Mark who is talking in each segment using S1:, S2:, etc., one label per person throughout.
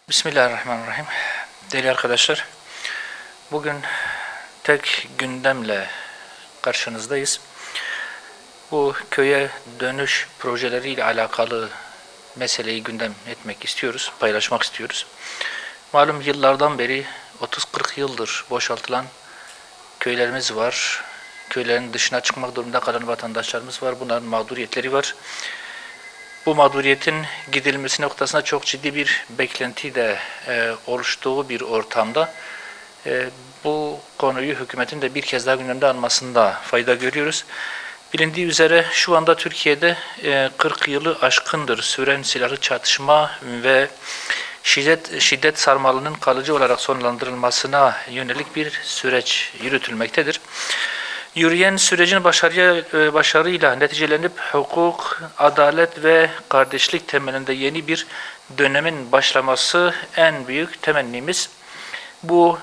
S1: Bismillahirrahmanirrahim. Değerli arkadaşlar, bugün tek gündemle karşınızdayız. Bu köye dönüş projeleriyle alakalı meseleyi gündem etmek istiyoruz, paylaşmak istiyoruz. Malum yıllardan beri 30-40 yıldır boşaltılan köylerimiz var. Köylerin dışına çıkmak durumunda kalan vatandaşlarımız var. Bunların mağduriyetleri var. Bu mağduriyetin gidilmesi noktasında çok ciddi bir beklenti de oluştuğu bir ortamda bu konuyu hükümetin de bir kez daha gündemde almasında fayda görüyoruz. Bilindiği üzere şu anda Türkiye'de 40 yılı aşkındır süren silahlı çatışma ve şiddet sarmalının kalıcı olarak sonlandırılmasına yönelik bir süreç yürütülmektedir. Yürüyen sürecin başarıyla neticelenip hukuk, adalet ve kardeşlik temelinde yeni bir dönemin başlaması en büyük temennimiz. Bu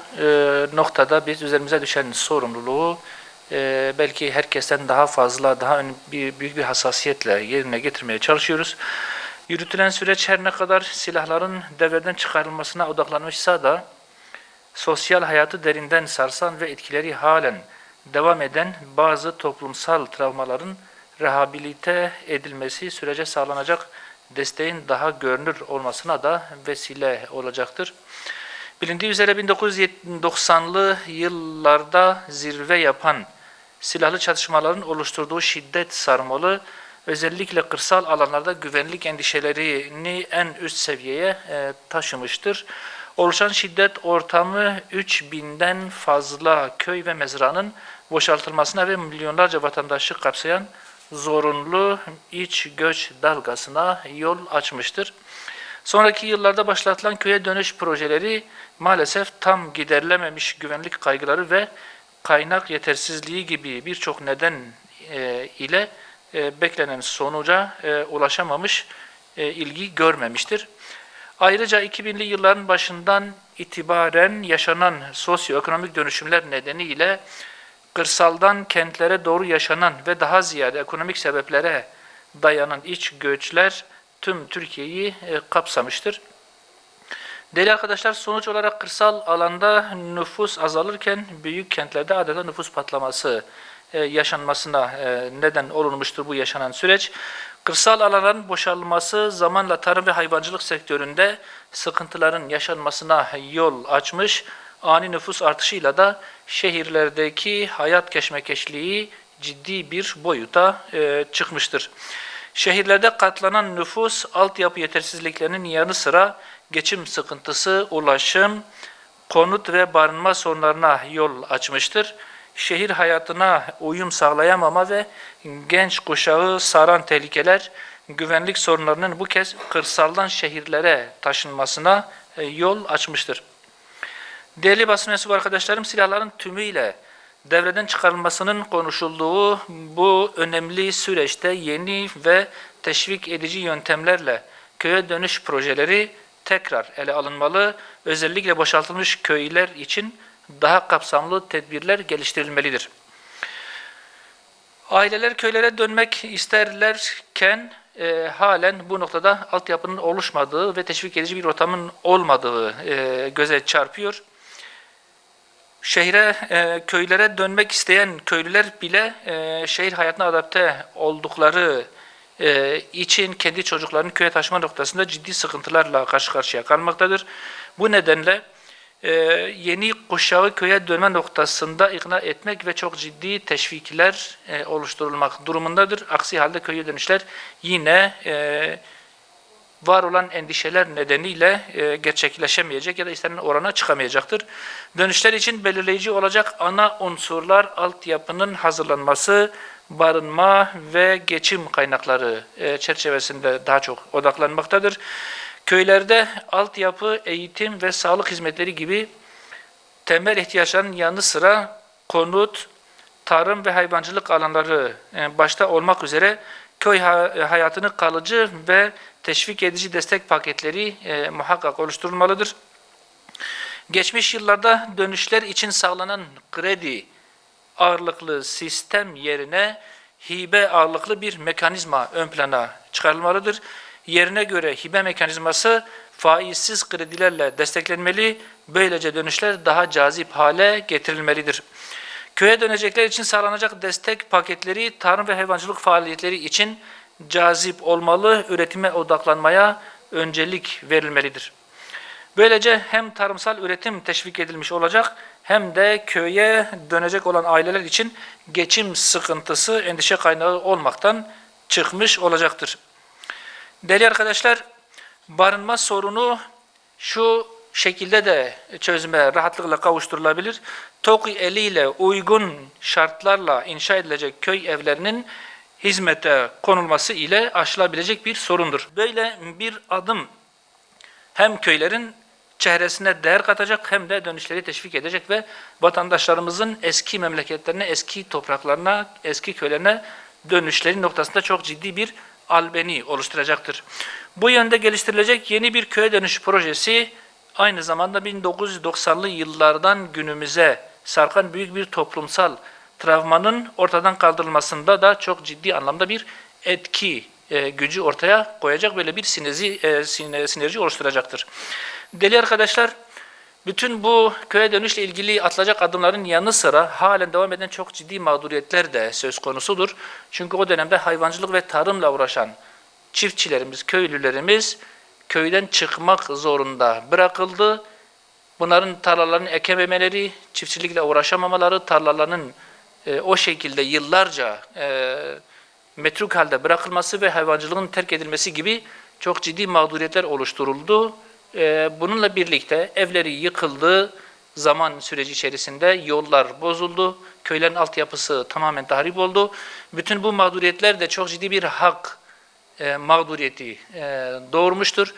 S1: noktada biz üzerimize düşen sorumluluğu belki herkesten daha fazla, büyük bir hassasiyetle yerine getirmeye çalışıyoruz. Yürütülen süreç her ne kadar silahların devreden çıkarılmasına odaklanmışsa da sosyal hayatı derinden sarsan ve etkileri halen devam eden bazı toplumsal travmaların rehabilite edilmesi sürece sağlanacak desteğin daha görünür olmasına da vesile olacaktır. Bilindiği üzere 1990'lı yıllarda zirve yapan silahlı çatışmaların oluşturduğu şiddet sarmalı özellikle kırsal alanlarda güvenlik endişelerini en üst seviyeye taşımıştır. Oluşan şiddet ortamı 3000'den fazla köy ve mezranın boşaltılmasına ve milyonlarca vatandaşı kapsayan zorunlu iç göç dalgasına yol açmıştır. Sonraki yıllarda başlatılan köye dönüş projeleri maalesef tam giderilememiş güvenlik kaygıları ve kaynak yetersizliği gibi birçok neden ile beklenen sonuca ulaşamamış, ilgi görmemiştir. Ayrıca 2000'li yılların başından itibaren yaşanan sosyoekonomik dönüşümler nedeniyle kırsaldan kentlere doğru yaşanan ve daha ziyade ekonomik sebeplere dayanan iç göçler tüm Türkiye'yi kapsamıştır. Değerli arkadaşlar, sonuç olarak kırsal alanda nüfus azalırken büyük kentlerde adeta nüfus patlaması yaşanmasına neden olunmuştur bu yaşanan süreç. Kırsal alanların boşalması zamanla tarım ve hayvancılık sektöründe sıkıntıların yaşanmasına yol açmış, ani nüfus artışıyla da şehirlerdeki hayat keşmekeşliği ciddi bir boyuta çıkmıştır. Şehirlerde katlanan nüfus, altyapı yetersizliklerinin yanı sıra geçim sıkıntısı, ulaşım, konut ve barınma sorunlarına yol açmıştır. Şehir hayatına uyum sağlayamama ve genç kuşağı saran tehlikeler, güvenlik sorunlarının bu kez kırsaldan şehirlere taşınmasına yol açmıştır. Değerli basın mensubu arkadaşlarım, silahların tümüyle devreden çıkarılmasının konuşulduğu bu önemli süreçte yeni ve teşvik edici yöntemlerle köye dönüş projeleri tekrar ele alınmalı, özellikle boşaltılmış köyler için daha kapsamlı tedbirler geliştirilmelidir. Aileler köylere dönmek isterlerken halen bu noktada altyapının oluşmadığı ve teşvik edici bir ortamın olmadığı göze çarpıyor. Köylere dönmek isteyen köylüler bile şehir hayatına adapte oldukları için kendi çocuklarını köye taşıma noktasında ciddi sıkıntılarla karşı karşıya kalmaktadır. Bu nedenle yeni kuşağı köye dönme noktasında ikna etmek ve çok ciddi teşvikler oluşturulmak durumundadır. Aksi halde köye dönüşler yine var olan endişeler nedeniyle gerçekleşemeyecek ya da istenen orana çıkamayacaktır. Dönüşler için belirleyici olacak ana unsurlar altyapının hazırlanması, barınma ve geçim kaynakları çerçevesinde daha çok odaklanmaktadır. Köylerde altyapı, eğitim ve sağlık hizmetleri gibi temel ihtiyaçların yanı sıra konut, tarım ve hayvancılık alanları başta olmak üzere köy hayatını kalıcı ve teşvik edici destek paketleri muhakkak oluşturulmalıdır. Geçmiş yıllarda dönüşler için sağlanan kredi ağırlıklı sistem yerine hibe ağırlıklı bir mekanizma ön plana çıkarılmalıdır. yerine göre hibe mekanizması faizsiz kredilerle desteklenmeli, böylece dönüşler daha cazip hale getirilmelidir. Köye dönecekler için sağlanacak destek paketleri tarım ve hayvancılık faaliyetleri için cazip olmalı, üretime odaklanmaya öncelik verilmelidir. Böylece hem tarımsal üretim teşvik edilmiş olacak hem de köye dönecek olan aileler için geçim sıkıntısı endişe kaynağı olmaktan çıkmış olacaktır. Değerli arkadaşlar, barınma sorunu şu şekilde de çözüme rahatlıkla kavuşturulabilir. TOKİ eliyle uygun şartlarla inşa edilecek köy evlerinin hizmete konulması ile aşılabilecek bir sorundur. Böyle bir adım hem köylerin çehresine değer katacak hem de dönüşleri teşvik edecek ve vatandaşlarımızın eski memleketlerine, eski topraklarına, eski köylerine dönüşleri noktasında çok ciddi bir albeni oluşturacaktır. Bu yönde geliştirilecek yeni bir köye dönüş projesi aynı zamanda 1990'lı yıllardan günümüze sarkan büyük bir toplumsal travmanın ortadan kaldırılmasında da çok ciddi anlamda bir etki gücü ortaya koyacak, böyle bir sinerji oluşturacaktır. Değerli arkadaşlar, bütün bu köye dönüşle ilgili atılacak adımların yanı sıra halen devam eden çok ciddi mağduriyetler de söz konusudur. Çünkü o dönemde hayvancılık ve tarımla uğraşan çiftçilerimiz, köylülerimiz köyden çıkmak zorunda bırakıldı. Bunların tarlalarını ekememeleri, çiftçilikle uğraşamamaları, tarlalarının o şekilde yıllarca metruk halde bırakılması ve hayvancılığın terk edilmesi gibi çok ciddi mağduriyetler oluşturuldu. Bununla birlikte evleri yıkıldı, zaman süreci içerisinde yollar bozuldu, köylerin altyapısı tamamen tahrip oldu. Bütün bu mağduriyetler de çok ciddi bir hak mağduriyeti doğurmuştur.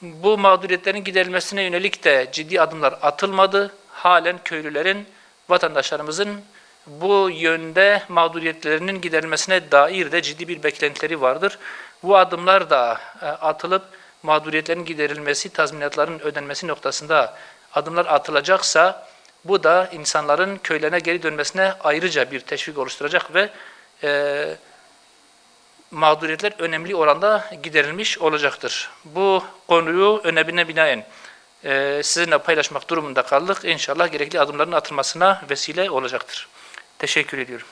S1: Bu mağduriyetlerin giderilmesine yönelik de ciddi adımlar atılmadı. Halen köylülerin, vatandaşlarımızın bu yönde mağduriyetlerinin giderilmesine dair de ciddi bir beklentileri vardır. Bu adımlar da atılıp mağduriyetlerin giderilmesi, tazminatların ödenmesi noktasında adımlar atılacaksa bu da insanların köylerine geri dönmesine ayrıca bir teşvik oluşturacak ve mağduriyetler önemli oranda giderilmiş olacaktır. Bu konuyu önemine binaen sizinle paylaşmak durumunda kaldık. İnşallah gerekli adımların atılmasına vesile olacaktır. Teşekkür ediyorum.